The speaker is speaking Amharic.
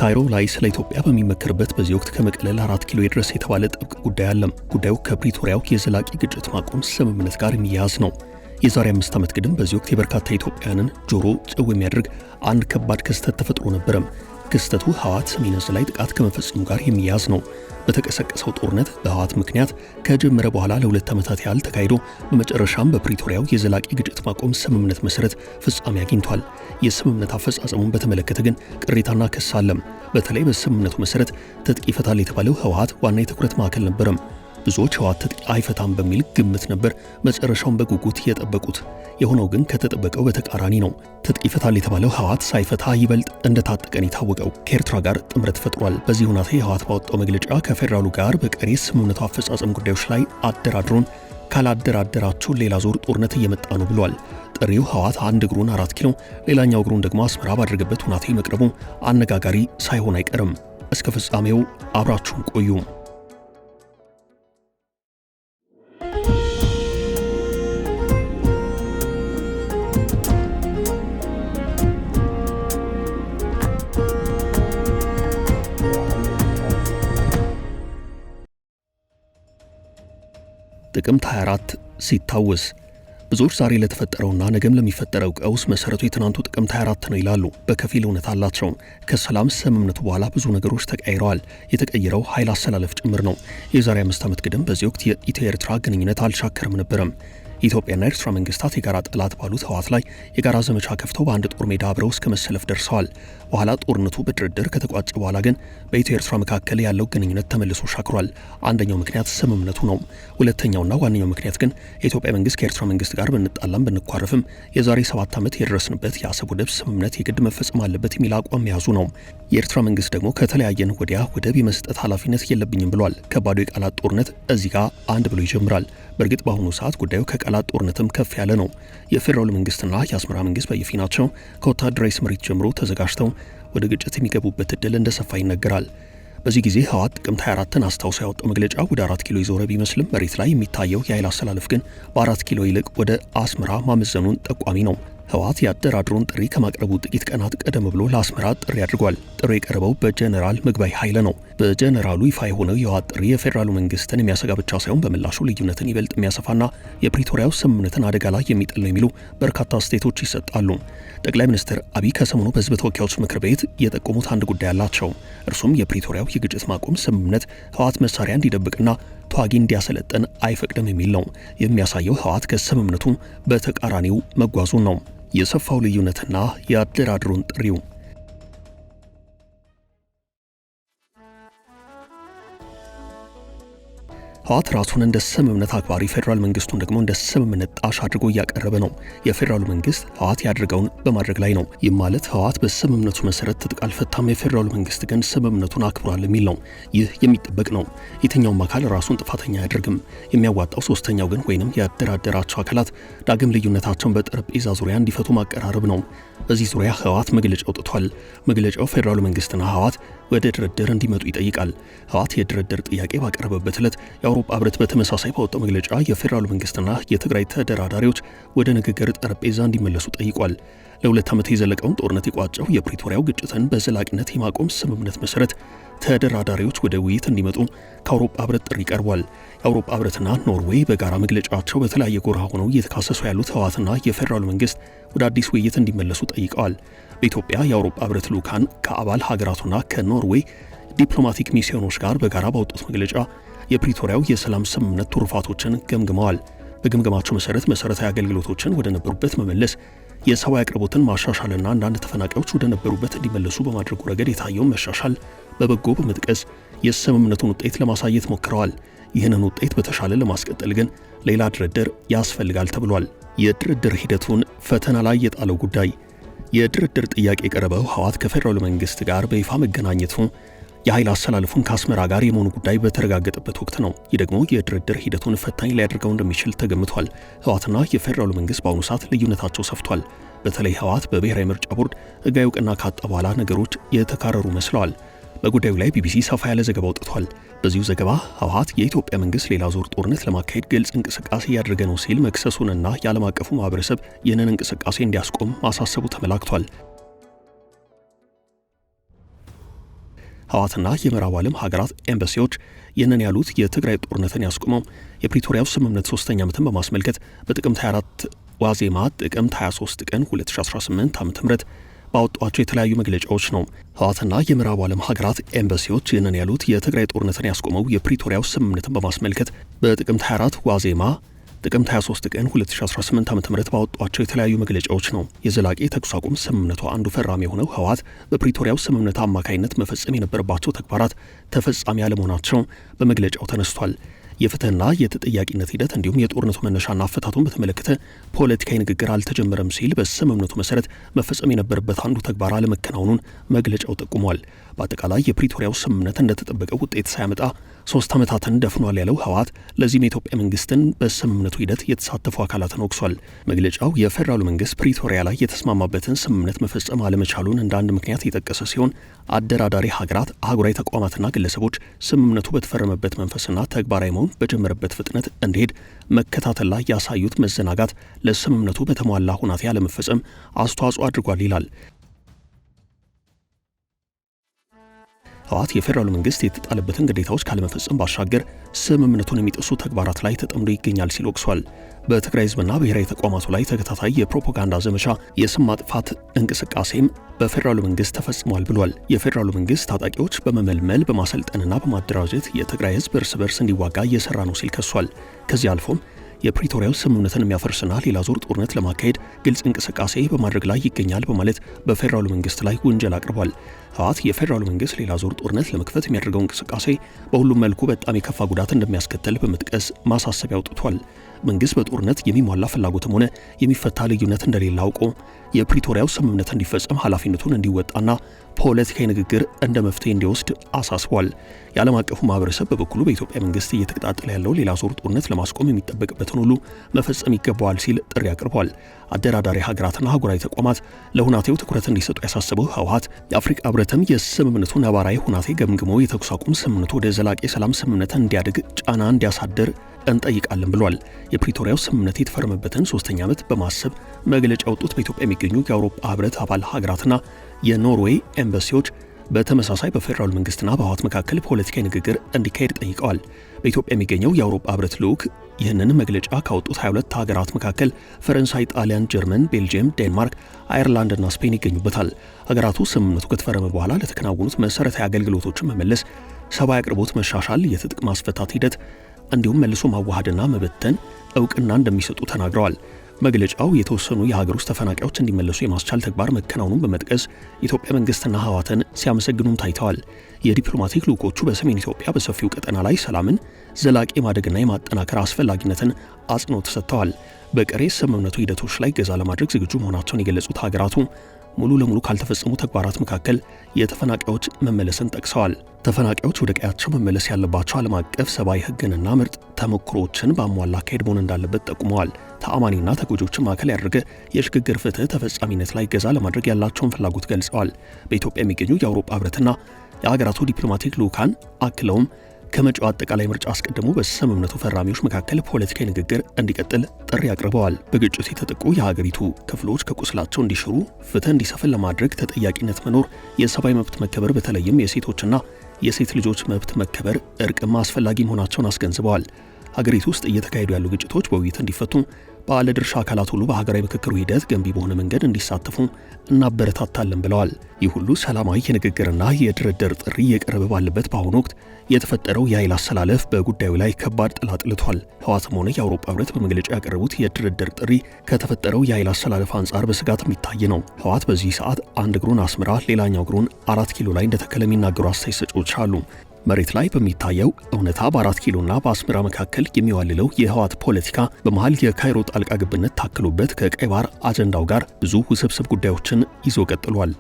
ካይሮ ላይ ስለ ኢትዮጵያ በሚመከርበት በዚህ ወቅት ከመቀለ 4 ኪሎ ድረስ የተባለ ጥብቅ ጉዳይ አለ። ጉዳዩ ከፕሪቶሪያው የዘላቂ ግጭት ማቆም ስምምነት ጋር የሚያያዝ ነው። የዛሬ 5 ዓመት ግድም በዚህ ወቅት የበርካታ ኢትዮጵያውያንን ጆሮ ጭው የሚያደርግ አንድ ከባድ ክስተት ተፈጥሮ ነበር። ክስተቱ ህወሓት ሰሜን ዕዝ ላይ ጥቃት ከመፈጸሙ ጋር የሚያያዝ ነው። በተቀሰቀሰው ጦርነት በህወሓት ምክንያት ከጀመረ በኋላ ለ2 ዓመታት ያህል ተካሂዶ በመጨረሻም በፕሪቶሪያው የዘላቂ ግጭት ማቆም ስምምነት መሰረት ፍጻሜ አግኝቷል። የስምምነት አፈጻጸሙን በተመለከተ ግን ቅሬታና ክስ አለ። በተለይ በስምምነቱ መሰረት ትጥቅ ይፈታል የተባለው ህወሓት ዋና የትኩረት ማዕከል ነበር። ብዙዎች ህወሓት ትጥቅ አይፈታም በሚል ግምት ነበር መጨረሻውን በጉጉት የጠበቁት። የሆነው ግን ከተጠበቀው በተቃራኒ ነው። ትጥቅ ይፈታል የተባለው ህወሓት ሳይፈታ ይበልጥ እንደታጠቀን የታወቀው ከኤርትራ ጋር ጥምረት ፈጥሯል። በዚህ ሁናቴ ህወሓት ባወጣው መግለጫ ከፌዴራሉ ጋር በቀሪ ስምምነቱ አፈጻጸም ጉዳዮች ላይ አደራድሮን ካላደራደራችሁ ሌላ ዙር ጦርነት እየመጣ ነው ብሏል። ጥሪው ህወሓት አንድ እግሩን 4 ኪሎ ሌላኛው እግሩን ደግሞ አስመራ ባደረገበት ሁናቴ መቅረቡ አነጋጋሪ ሳይሆን አይቀርም። እስከ ፍጻሜው አብራችሁን ቆዩ። ጥቅምት 24 ሲታወስ ብዙዎች ዛሬ ለተፈጠረውና ነገም ለሚፈጠረው ቀውስ መሰረቱ የትናንቱ ጥቅምት 24 ነው ይላሉ። በከፊል እውነት አላቸው። ከሰላም ስምምነቱ በኋላ ብዙ ነገሮች ተቀይረዋል። የተቀየረው ኃይል አሰላለፍ ጭምር ነው። የዛሬ 5 ዓመት ግድም በዚህ ወቅት የኢትዮ ኤርትራ ግንኙነት አልሻከርም ነበረም። የኢትዮጵያና ኤርትራ መንግስታት የጋራ ጠላት ባሉት ህወሓት ላይ የጋራ ዘመቻ ከፍተው በአንድ ጦር ሜዳ አብረው እስከ መሰለፍ ደርሰዋል። በኋላ ጦርነቱ በድርድር ከተቋጨ በኋላ ግን በኢትዮ ኤርትራ መካከል ያለው ግንኙነት ተመልሶ ሻክሯል። አንደኛው ምክንያት ስምምነቱ ነው። ሁለተኛውና ዋነኛው ምክንያት ግን የኢትዮጵያ መንግስት ከኤርትራ መንግስት ጋር ብንጣላም ብንኳረፍም የዛሬ 7 ዓመት የደረስንበት የአሰብ ወደብ ስምምነት የግድ መፈጸም አለበት የሚል አቋም መያዙ ነው። የኤርትራ መንግስት ደግሞ ከተለያየን ወዲያ ወደብ የመስጠት ኃላፊነት የለብኝም ብሏል። ከባዱ የቃላት ጦርነት እዚህ ጋር አንድ ብሎ ይጀምራል። በእርግጥ በአሁኑ ሰዓት ጉዳዩ ከቃላት ጦርነትም ከፍ ያለ ነው። የፌዴራሉ መንግስትና የአስመራ መንግስት በየፊናቸው ከወታደራዊ ስምሪት ጀምሮ ተዘጋጅተው ወደ ግጭት የሚገቡበት እድል እንደሰፋ ይነገራል። በዚህ ጊዜ ህወሓት ጥቅምት 24ን አስታውሶ ያወጣው መግለጫ ወደ 4 ኪሎ ይዞረ ቢመስልም መሬት ላይ የሚታየው የኃይል አሰላለፍ ግን በ4 ኪሎ ይልቅ ወደ አስመራ ማመዘኑን ጠቋሚ ነው። ህወሓት የአደራድሩን ጥሪ ከማቅረቡ ጥቂት ቀናት ቀደም ብሎ ለአስመራ ጥሪ አድርጓል። ጥሪው የቀረበው በጀነራል ምግባይ ኃይለ ነው። በጀነራሉ ይፋ የሆነው የህወሓት ጥሪ የፌዴራሉ መንግስትን የሚያሰጋ ብቻ ሳይሆን በምላሹ ልዩነትን ይበልጥ የሚያሰፋና የፕሪቶሪያው ስምምነትን አደጋ ላይ የሚጥል ነው የሚሉ በርካታ አስተያየቶች ይሰጣሉ። ጠቅላይ ሚኒስትር አብይ ከሰሞኑ በህዝብ ተወካዮች ምክር ቤት የጠቆሙት አንድ ጉዳይ አላቸው። እርሱም የፕሪቶሪያው የግጭት ማቆም ስምምነት ህወሓት መሳሪያ እንዲደብቅና ተዋጊ እንዲያሰለጥን አይፈቅድም የሚል ነው። የሚያሳየው ህወሓት ከስምምነቱ በተቃራኒው መጓዙን ነው። የሰፋው ልዩነትና የአደራድሩን ጥሪው ህወሓት ራሱን እንደ ስምምነት አክባሪ ፌዴራል መንግስቱን ደግሞ እንደ ስምምነት ጣሽ አድርጎ እያቀረበ ነው። የፌዴራሉ መንግስት ህወሓት ያድርገውን በማድረግ ላይ ነው። ይህ ማለት ህወሓት በስምምነቱ መሰረት ትጥቅ አልፈታም፣ የፌዴራሉ መንግስት ግን ስምምነቱን አክብሯል የሚል ነው። ይህ የሚጠበቅ ነው። የትኛውም አካል ራሱን ጥፋተኛ አያደርግም። የሚያዋጣው ሶስተኛው ግን ወይንም ያደራደራቸው አካላት ዳግም ልዩነታቸውን በጠረጴዛ ዙሪያ እንዲፈቱ ማቀራረብ ነው። በዚህ ዙሪያ ህወሓት መግለጫ አውጥቷል። መግለጫው ፌዴራሉ መንግስትና ህወሓት ወደ ድርድር እንዲመጡ ይጠይቃል። ህወሓት የድርድር ጥያቄ ባቀረበበት ዕለት የአውሮፓ ህብረት በተመሳሳይ ባወጣው መግለጫ የፌዴራሉ መንግስትና የትግራይ ተደራዳሪዎች ወደ ንግግር ጠረጴዛ እንዲመለሱ ጠይቋል። ለ2 ዓመት የዘለቀውን ጦርነት የቋጨው የፕሪቶሪያው ግጭትን በዘላቂነት የማቆም ስምምነት መሰረት ተደራዳሪዎች ወደ ውይይት እንዲመጡ ከአውሮፓ ህብረት ጥሪ ቀርቧል። የአውሮፓ ህብረትና ኖርዌይ በጋራ መግለጫቸው በተለያየ ጎራ ሆነው እየተካሰሱ ያሉት ህወሓትና የፌዴራሉ መንግስት ወደ አዲስ ውይይት እንዲመለሱ ጠይቀዋል። በኢትዮጵያ የአውሮፓ ህብረት ልዑካን ከአባል ሀገራቱና ከኖርዌይ ዲፕሎማቲክ ሚስዮኖች ጋር በጋራ ባወጡት መግለጫ የፕሪቶሪያው የሰላም ስምምነት ትሩፋቶችን ገምግመዋል። በግምገማቸው መሰረት መሰረታዊ አገልግሎቶችን ወደ ነበሩበት መመለስ፣ የሰብአዊ አቅርቦትን ማሻሻልና አንዳንድ ተፈናቃዮች ወደ ነበሩበት እንዲመለሱ በማድረጉ ረገድ የታየውን መሻሻል በበጎ በመጥቀስ የስምምነቱን ውጤት ለማሳየት ሞክረዋል። ይህንን ውጤት በተሻለ ለማስቀጠል ግን ሌላ ድርድር ያስፈልጋል ተብሏል። የድርድር ሂደቱን ፈተና ላይ የጣለው ጉዳይ የድርድር ጥያቄ የቀረበው ህወሓት ከፌዴራሉ መንግስት ጋር በይፋ መገናኘቱ የኃይል አሰላለፉን ከአስመራ ጋር የመሆኑ ጉዳይ በተረጋገጠበት ወቅት ነው። ይህ ደግሞ የድርድር ሂደቱን ፈታኝ ሊያደርገው እንደሚችል ተገምቷል። ህወሓትና የፌዴራሉ መንግስት በአሁኑ ሰዓት ልዩነታቸው ሰፍቷል። በተለይ ህወሓት በብሔራዊ ምርጫ ቦርድ ህጋዊ እውቅና ካጣ በኋላ ነገሮች የተካረሩ መስለዋል። በጉዳዩ ላይ ቢቢሲ ሰፋ ያለ ዘገባ አውጥቷል። በዚሁ ዘገባ ህወሓት የኢትዮጵያ መንግስት ሌላ ዙር ጦርነት ለማካሄድ ግልጽ እንቅስቃሴ እያደረገ ነው ሲል መክሰሱንና የዓለም አቀፉ ማህበረሰብ ይህንን እንቅስቃሴ እንዲያስቆም ማሳሰቡ ተመላክቷል። ህወሓትና የምዕራብ ዓለም ሀገራት ኤምባሲዎች ይህንን ያሉት የትግራይ ጦርነትን ያስቆመው የፕሪቶሪያው ስምምነት 3ኛ ዓመትን በማስመልከት በጥቅምት 24 ዋዜማ ጥቅምት 23 ቀን 2018 ዓ.ም ባወጧቸው የተለያዩ መግለጫዎች ነው። ህወሓትና የምዕራብ ዓለም ሀገራት ኤምባሲዎች ይህንን ያሉት የትግራይ ጦርነትን ያስቆመው የፕሪቶሪያው ስምምነትን በማስመልከት በጥቅምት 24 ዋዜማ ጥቅምት 23 ቀን 2018 ዓ.ም ባወጧቸው የተለያዩ መግለጫዎች ነው። የዘላቂ ተኩስ አቁም ስምምነቱ አንዱ ፈራሚ የሆነው ህወሓት በፕሪቶሪያው ስምምነት አማካይነት መፈጸም የነበረባቸው ተግባራት ተፈጻሚ አለመሆናቸው በመግለጫው ተነስቷል። የፍትህና የተጠያቂነት ሂደት እንዲሁም የጦርነቱ መነሻና አፈታቱን በተመለከተ ፖለቲካዊ ንግግር አልተጀመረም ሲል በስምምነቱ መሰረት መፈጸም የነበረበት አንዱ ተግባር አለመከናወኑን መግለጫው ጠቁሟል። በአጠቃላይ የፕሪቶሪያው ስምምነት እንደተጠበቀው ውጤት ሳያመጣ 3 ዓመታትን ደፍኗል ያለው ህወሓት ለዚህም የኢትዮጵያ መንግስትን በስምምነቱ ሂደት የተሳተፉ አካላትን ወቅሷል። መግለጫው የፌዴራሉ መንግስት ፕሪቶሪያ ላይ የተስማማበትን ስምምነት መፈጸም አለመቻሉን እንደ አንድ ምክንያት የጠቀሰ ሲሆን አደራዳሪ ሀገራት፣ አህጉራዊ ተቋማትና ግለሰቦች ስምምነቱ በተፈረመበት መንፈስና ተግባራዊ መሆን በጀመረበት ፍጥነት እንዲሄድ መከታተል ላይ ያሳዩት መዘናጋት ለስምምነቱ በተሟላ ሁናቴ አለመፈጸም አስተዋጽኦ አድርጓል ይላል። ህወሓት የፌዴራሉ መንግስት የተጣለበትን ግዴታዎች ካለመፈጸም ባሻገር ስምምነቱን የሚጥሱ ተግባራት ላይ ተጠምዶ ይገኛል ሲል ወቅሷል። በትግራይ ህዝብና ብሔራዊ ተቋማቱ ላይ ተከታታይ የፕሮፓጋንዳ ዘመቻ፣ የስም ማጥፋት እንቅስቃሴም በፌዴራሉ መንግስት ተፈጽሟል ብሏል። የፌዴራሉ መንግስት ታጣቂዎች በመመልመል በማሰልጠንና በማደራጀት የትግራይ ህዝብ እርስ በርስ እንዲዋጋ እየሰራ ነው ሲል ከሷል። ከዚህ አልፎም የፕሪቶሪያው ስምምነትን የሚያፈርስና ሌላ ዙር ጦርነት ለማካሄድ ግልጽ እንቅስቃሴ በማድረግ ላይ ይገኛል በማለት በፌዴራሉ መንግስት ላይ ወንጀል አቅርቧል። ህወሓት የፌዴራሉ መንግስት ሌላ ዙር ጦርነት ለመክፈት የሚያደርገው እንቅስቃሴ በሁሉም መልኩ በጣም የከፋ ጉዳት እንደሚያስከትል በመጥቀስ ማሳሰቢያ አውጥቷል። መንግስት በጦርነት የሚሟላ ፍላጎትም ሆነ የሚፈታ ልዩነት እንደሌለ አውቆ የፕሪቶሪያው ስምምነት እንዲፈጸም ኃላፊነቱን እንዲወጣና ፖለቲካዊ ንግግር እንደ መፍትሄ እንዲወስድ አሳስቧል። የዓለም አቀፉ ማህበረሰብ በበኩሉ በኢትዮጵያ መንግስት እየተቀጣጠለ ያለው ሌላ ዙር ጦርነት ለማስቆም የሚጠበቅበትን ሁሉ መፈጸም ይገባዋል ሲል ጥሪ አቅርቧል። አደራዳሪ ሀገራትና አህጉራዊ ተቋማት ለሁናቴው ትኩረት እንዲሰጡ ያሳሰበው ህወሓት የአፍሪካ ህብረትም የስምምነቱ ነባራዊ ሁናቴ ገምግሞ የተኩስ አቁም ስምምነቱ ወደ ዘላቂ ሰላም ስምምነት እንዲያድግ ጫና እንዲያሳድር እንጠይቃለን ብሏል። የፕሪቶሪያው ስምምነት የተፈረመበትን 3ኛ ዓመት በማሰብ መግለጫ ያወጡት በኢትዮጵያ የሚገኙ የአውሮፓ ህብረት አባል ሀገራትና የኖርዌይ ኤምባሲዎች በተመሳሳይ በፌዴራል መንግስትና በህወሓት መካከል ፖለቲካዊ ንግግር እንዲካሄድ ጠይቀዋል። በኢትዮጵያ የሚገኘው የአውሮፓ ህብረት ልዑክ ይህንን መግለጫ ካወጡት 22 ሀገራት መካከል ፈረንሳይ፣ ጣሊያን፣ ጀርመን፣ ቤልጂየም፣ ዴንማርክ፣ አየርላንድና ስፔን ይገኙበታል። ሀገራቱ ስምምነቱ ከተፈረመ በኋላ ለተከናወኑት መሰረታዊ አገልግሎቶችን መመለስ፣ ሰብአዊ አቅርቦት መሻሻል፣ የትጥቅ ማስፈታት ሂደት እንዲሁም መልሶ ማዋሃድና መበተን እውቅና እንደሚሰጡ ተናግረዋል። መግለጫው የተወሰኑ የሀገር ውስጥ ተፈናቃዮች እንዲመለሱ የማስቻል ተግባር መከናወኑን በመጥቀስ የኢትዮጵያ መንግስትና ህወሓትን ሲያመሰግኑም ታይተዋል። የዲፕሎማቲክ ልዑኮቹ በሰሜን ኢትዮጵያ በሰፊው ቀጠና ላይ ሰላምን ዘላቂ ማደግና የማጠናከር አስፈላጊነትን አጽንኦት ሰጥተዋል። በቀሬ ስምምነቱ ሂደቶች ላይ ገዛ ለማድረግ ዝግጁ መሆናቸውን የገለጹት ሀገራቱ ሙሉ ለሙሉ ካልተፈጸሙ ተግባራት መካከል የተፈናቃዮች መመለስን ጠቅሰዋል። ተፈናቃዮች ወደ ቀያቸው መመለስ ያለባቸው ዓለም አቀፍ ሰብአዊ ህግንና ምርጥ ተሞክሮዎችን በአሟላ አካሄድ መሆን እንዳለበት ጠቁመዋል። ተአማኒና ተጎጂዎችን ማዕከል ያደረገ የሽግግር ፍትህ ተፈጻሚነት ላይ ገዛ ለማድረግ ያላቸውን ፍላጎት ገልጸዋል። በኢትዮጵያ የሚገኙ የአውሮፓ ህብረትና የሀገራቱ ዲፕሎማቲክ ልዑካን አክለውም ከመጪው አጠቃላይ ምርጫ አስቀድሞ በስምምነቱ ፈራሚዎች መካከል ፖለቲካዊ ንግግር እንዲቀጥል ጥሪ አቅርበዋል። በግጭት የተጠቁ የሀገሪቱ ክፍሎች ከቁስላቸው እንዲሽሩ፣ ፍትህ እንዲሰፍን ለማድረግ ተጠያቂነት መኖር፣ የሰብአዊ መብት መከበር በተለይም የሴቶችና የሴት ልጆች መብት መከበር፣ እርቅም አስፈላጊ መሆናቸውን አስገንዝበዋል። ሀገሪቱ ውስጥ እየተካሄዱ ያሉ ግጭቶች በውይይት እንዲፈቱ ባለድርሻ አካላት ሁሉ በሀገራዊ ምክክሩ ሂደት ገንቢ በሆነ መንገድ እንዲሳተፉ እናበረታታለን ብለዋል። ይህ ሁሉ ሰላማዊ የንግግርና የድርድር ጥሪ እየቀረበ ባለበት በአሁኑ ወቅት የተፈጠረው የኃይል አሰላለፍ በጉዳዩ ላይ ከባድ ጥላ ጥልቷል። ህወሓትም ሆነ የአውሮፓ ህብረት በመግለጫ ያቀረቡት የድርድር ጥሪ ከተፈጠረው የኃይል አሰላለፍ አንጻር በስጋት የሚታይ ነው። ህወሓት በዚህ ሰዓት አንድ እግሩን አስመራ ሌላኛው እግሩን 4 ኪሎ ላይ እንደተከለ የሚናገሩ አስተያየት ሰጪዎች አሉ። መሬት ላይ በሚታየው እውነታ በ4 ኪሎና በአስመራ መካከል የሚዋልለው የህወሓት ፖለቲካ በመሃል የካይሮ ጣልቃ ገብነት ታክሎበት ከቀይ ባህር አጀንዳው ጋር ብዙ ውስብስብ ጉዳዮችን ይዞ ቀጥሏል።